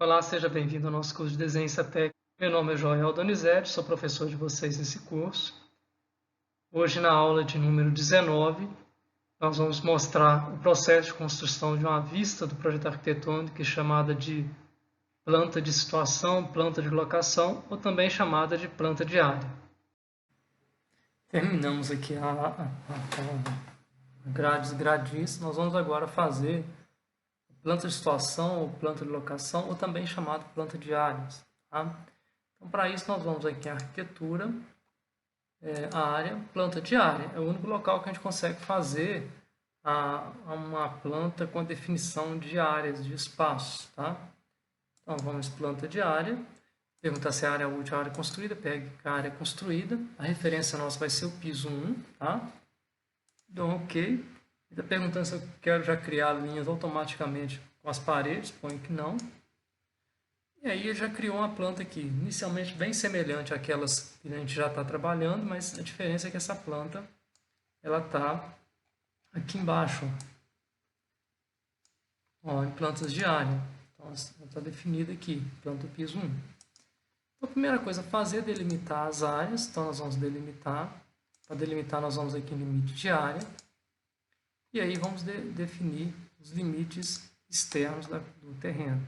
Olá, seja bem-vindo ao nosso curso de Desenho Técnico. Meu nome é Joel Donizete, sou professor de vocês nesse curso. Hoje, na aula de número 19, nós vamos mostrar o processo de construção de uma vista do projeto arquitetônico chamada de planta de situação, planta de locação ou também chamada de planta de área. Terminamos aqui a grades e gradientes. Nós vamos agora fazer planta de situação ou planta de locação, ou também chamado planta de áreas. Tá? Então, para isso, nós vamos aqui em arquitetura, a área, planta de área. É o único local que a gente consegue fazer uma planta com a definição de áreas, de espaços. Tá? Então, vamos planta de área, perguntar se a área útil é a área construída, pega a área construída, a referência nossa vai ser o piso 1, tá? Dou um OK. Está perguntando se eu quero já criar linhas automaticamente com as paredes, põe que não. E aí já criou uma planta aqui, inicialmente bem semelhante àquelas que a gente já está trabalhando, mas a diferença é que essa planta ela está aqui embaixo, ó, em plantas de área. Então, ela está definida aqui, planta piso 1. Então, a primeira coisa a fazer é delimitar as áreas. Então, nós vamos delimitar. Para delimitar, nós vamos aqui em limite de área. E aí vamos definir os limites externos do terreno.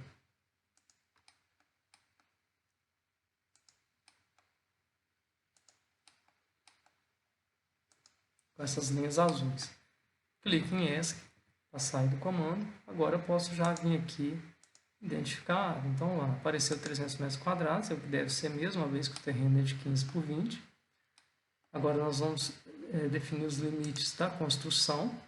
Com essas linhas azuis. Clico em ESC para sair do comando. Agora eu posso já vir aqui identificar. Então lá apareceu 300 metros quadrados, é o que deve ser mesmo, uma vez que o terreno é de 15 por 20. Agora nós vamos definir os limites da construção.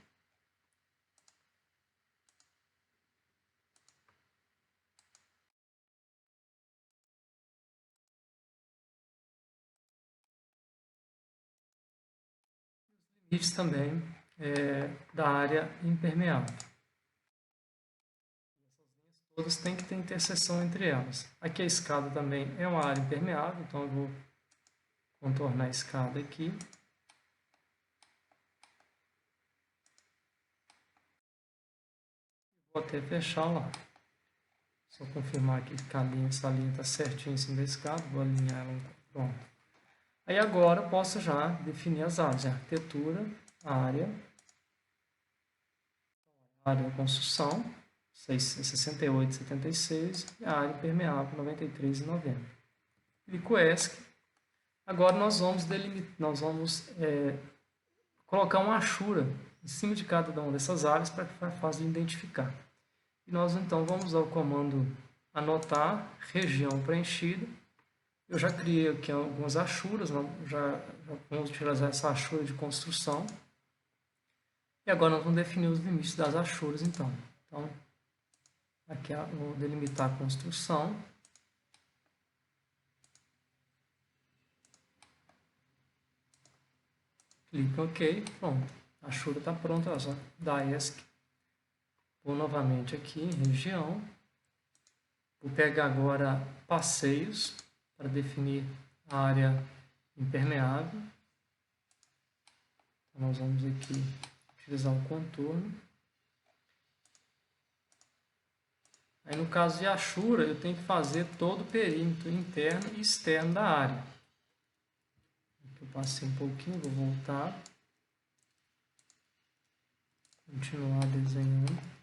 Limites também da área impermeável. Todas têm que ter interseção entre elas. Aqui a escada também é uma área impermeável, então eu vou contornar a escada aqui. Vou até fechar lá. Só confirmar aqui que essa linha está certinha em cima da escada, vou alinhar ela, pronto. Aí agora eu posso já definir as áreas, arquitetura, área da construção, 68,76 e a área impermeável, 93,90. Clico ESC. Agora nós vamos colocar uma achura em cima de cada uma dessas áreas para que fique fácil de identificar. E nós então vamos usar o comando anotar, região preenchida. Eu já criei aqui algumas achuras, já vamos utilizar essa achura de construção. E agora nós vamos definir os limites das achuras, então. Então, aqui eu vou delimitar a construção. Clico em OK, pronto. A achura está pronta, ela só dá ESC. Vou novamente aqui em região. Vou pegar agora passeios para definir a área impermeável. Então, nós vamos aqui utilizar o contorno. Aí no caso de achura, eu tenho que fazer todo o perímetro interno e externo da área. Aqui eu passei um pouquinho, vou voltar. Continuar desenhando.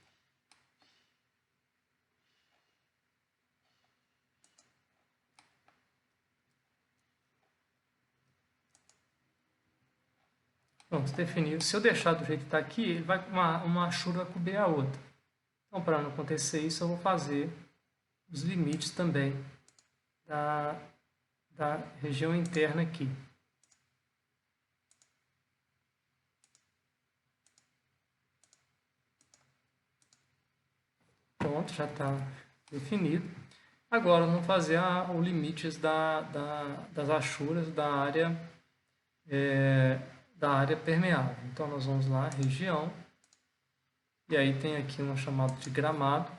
Pronto, definido. Se eu deixar do jeito que está aqui, uma achura vai cobrir a outra. Então, para não acontecer isso, eu vou fazer os limites também da região interna aqui. Pronto, já está definido. Agora, vamos fazer os limites das achuras da área permeável. Então, nós vamos lá, região, e aí tem aqui uma chamada de gramado.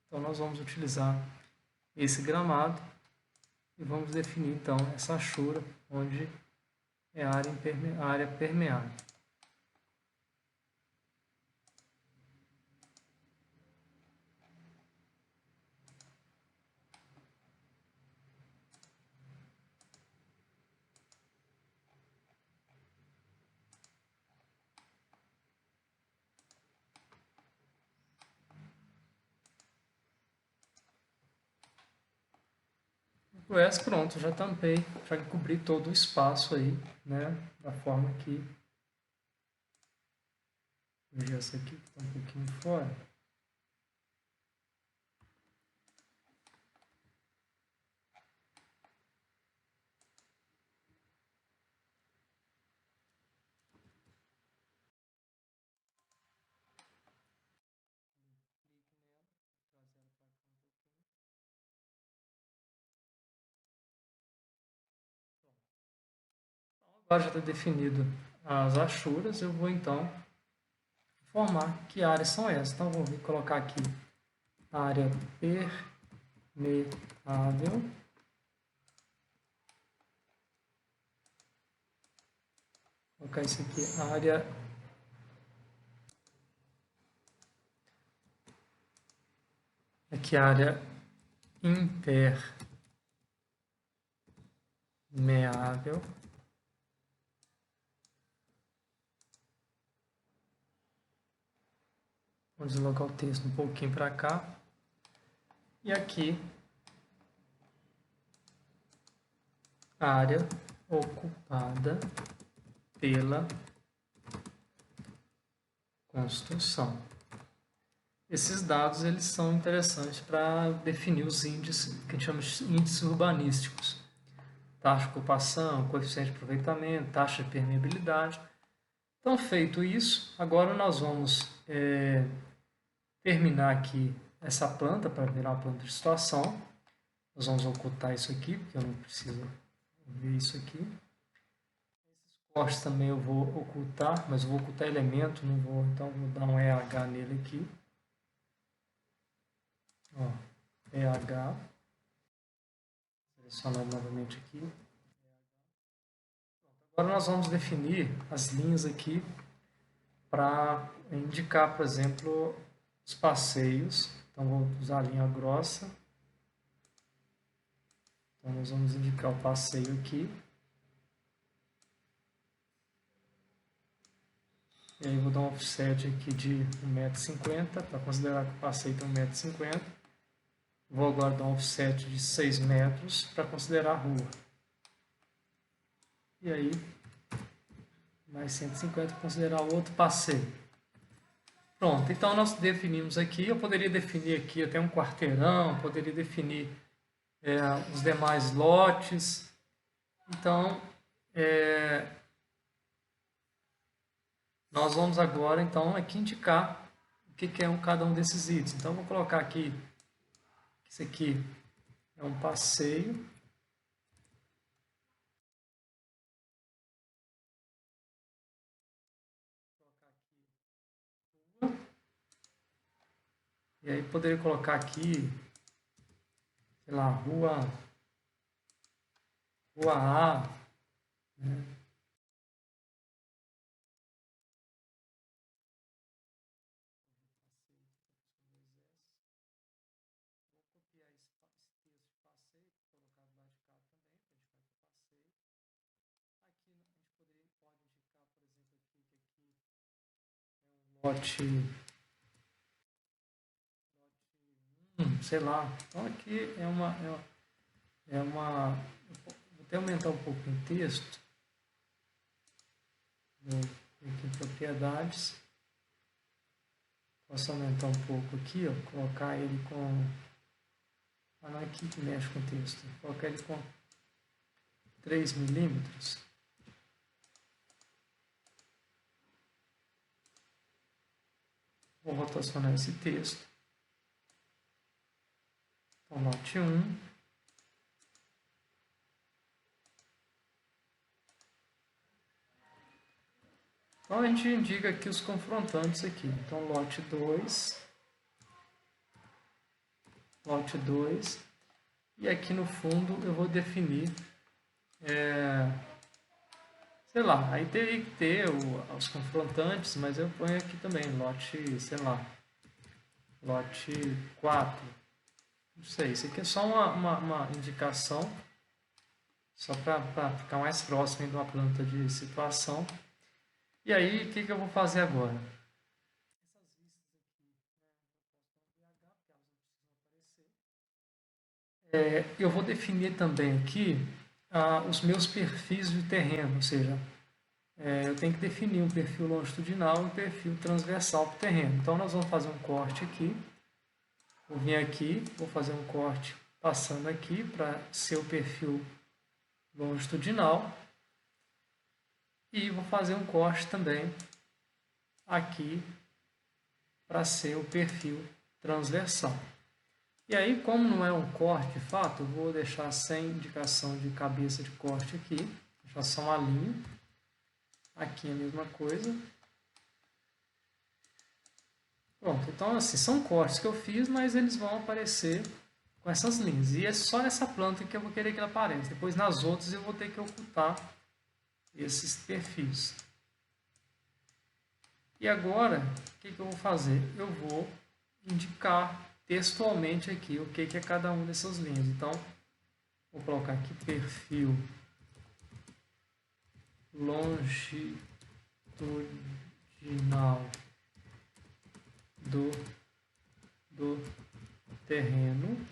Então, nós vamos utilizar esse gramado e vamos definir, então, essa achura, onde é a área permeável. O S, pronto, já tampei, já cobri todo o espaço aí, né? Da forma que... Vou ver essa aqui que está um pouquinho fora. Agora já está definido as achuras, eu vou então informar que áreas são essas. Então, vou colocar aqui a área permeável. Vou colocar isso aqui, a área aqui, a área impermeável. Vou deslocar o texto um pouquinho para cá. E aqui, a área ocupada pela construção. Esses dados eles são interessantes para definir os índices, que a gente chama de índices urbanísticos. Taxa de ocupação, coeficiente de aproveitamento, taxa de permeabilidade. Então, feito isso, agora nós vamos terminar aqui essa planta para virar uma planta de situação. Nós vamos ocultar isso aqui, porque eu não preciso ver isso aqui. Esses cortes também eu vou ocultar, mas eu vou ocultar elemento, não vou, então vou dar um EH nele aqui. Ó, EH. Selecionar novamente aqui. Agora nós vamos definir as linhas aqui para indicar, por exemplo, os passeios. Então, vou usar a linha grossa. Então, nós vamos indicar o passeio aqui. E aí, vou dar um offset aqui de 1,50 m, para considerar que o passeio tem 1,50 m. Vou agora dar um offset de 6 metros para considerar a rua. E aí, mais 150 para considerar o outro passeio. Pronto, então nós definimos aqui, eu poderia definir aqui até um quarteirão, poderia definir os demais lotes. Então, nós vamos agora então aqui indicar o que é cada um desses itens. Então, eu vou colocar aqui, isso aqui é um passeio. E aí poderia colocar aqui, sei lá, rua A, né? Lote, sei lá. Então aqui vou até aumentar um pouco o texto. Vou aqui em propriedades. Posso aumentar um pouco aqui, ó, colocar ele com... Ah, não é aqui que mexe com o texto. Vou colocar ele com 3 milímetros. Vou rotacionar esse texto. Então, lote 1. Então, a gente indica aqui os confrontantes aqui. Então, lote 2. Lote 2. E aqui no fundo eu vou definir, sei lá, aí teria que ter os confrontantes, mas eu ponho aqui também, lote, sei lá, lote 4. Não sei, isso aqui é só uma indicação, só para ficar mais próximo de uma planta de situação. E aí, o que eu vou fazer agora? Eu vou definir também aqui os meus perfis de terreno, ou seja, eu tenho que definir um perfil longitudinal e um perfil transversal para o terreno. Então, nós vamos fazer um corte aqui. Vou vir aqui, vou fazer um corte passando aqui para ser o perfil longitudinal. E vou fazer um corte também aqui para ser o perfil transversal. E aí, como não é um corte de fato, eu vou deixar sem indicação de cabeça de corte aqui, deixar só uma linha. Aqui a mesma coisa. Pronto, então assim, são cortes que eu fiz, mas eles vão aparecer com essas linhas. E é só nessa planta que eu vou querer que ele apareça. Depois nas outras eu vou ter que ocultar esses perfis. E agora, o que eu vou fazer? Eu vou indicar textualmente aqui o que é cada uma dessas linhas. Então, vou colocar aqui perfil longitudinal do terreno.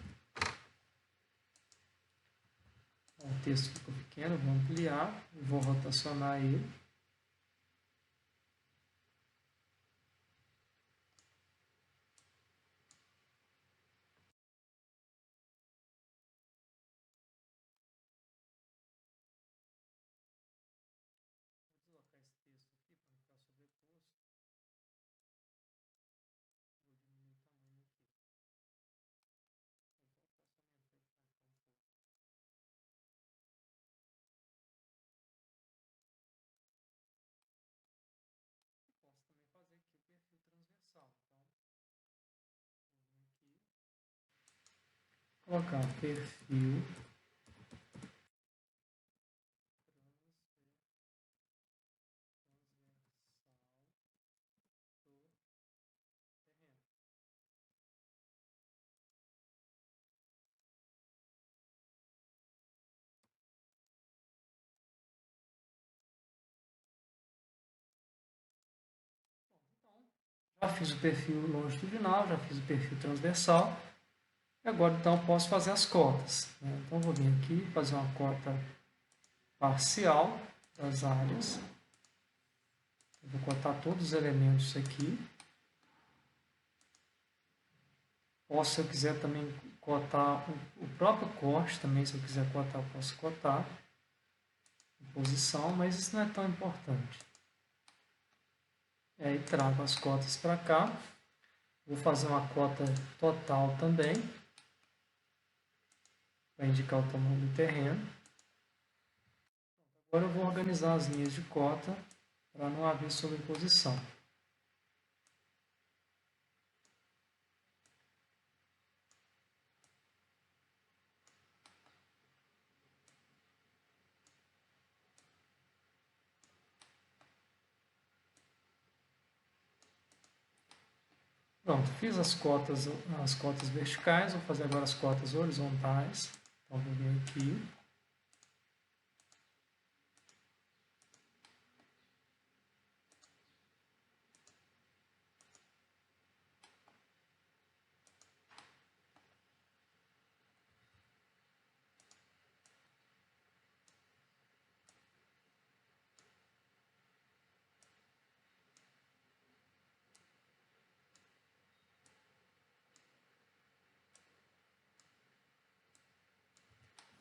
O texto ficou pequeno, vou ampliar, vou rotacionar ele. Colocar perfil já fiz o perfil longitudinal, já fiz o perfil transversal. E agora, então, eu posso fazer as cotas. Então, vou vir aqui fazer uma cota parcial das áreas. Eu vou cotar todos os elementos aqui. Posso, se eu quiser, também cotar o próprio corte. Também, se eu quiser cotar, eu posso cotar em posição, mas isso não é tão importante. E aí, trago as cotas para cá. Vou fazer uma cota total também, para indicar o tamanho do terreno. Agora eu vou organizar as linhas de cota para não haver sobreposição. Pronto, fiz as cotas verticais, vou fazer agora as cotas horizontais. Então, vou vir aqui.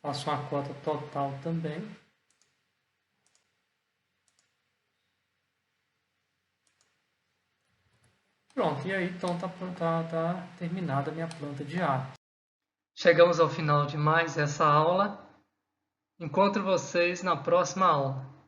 Faço uma cota total também. Pronto, e aí então tá terminada a minha planta de árvore. Chegamos ao final de mais essa aula. Encontro vocês na próxima aula.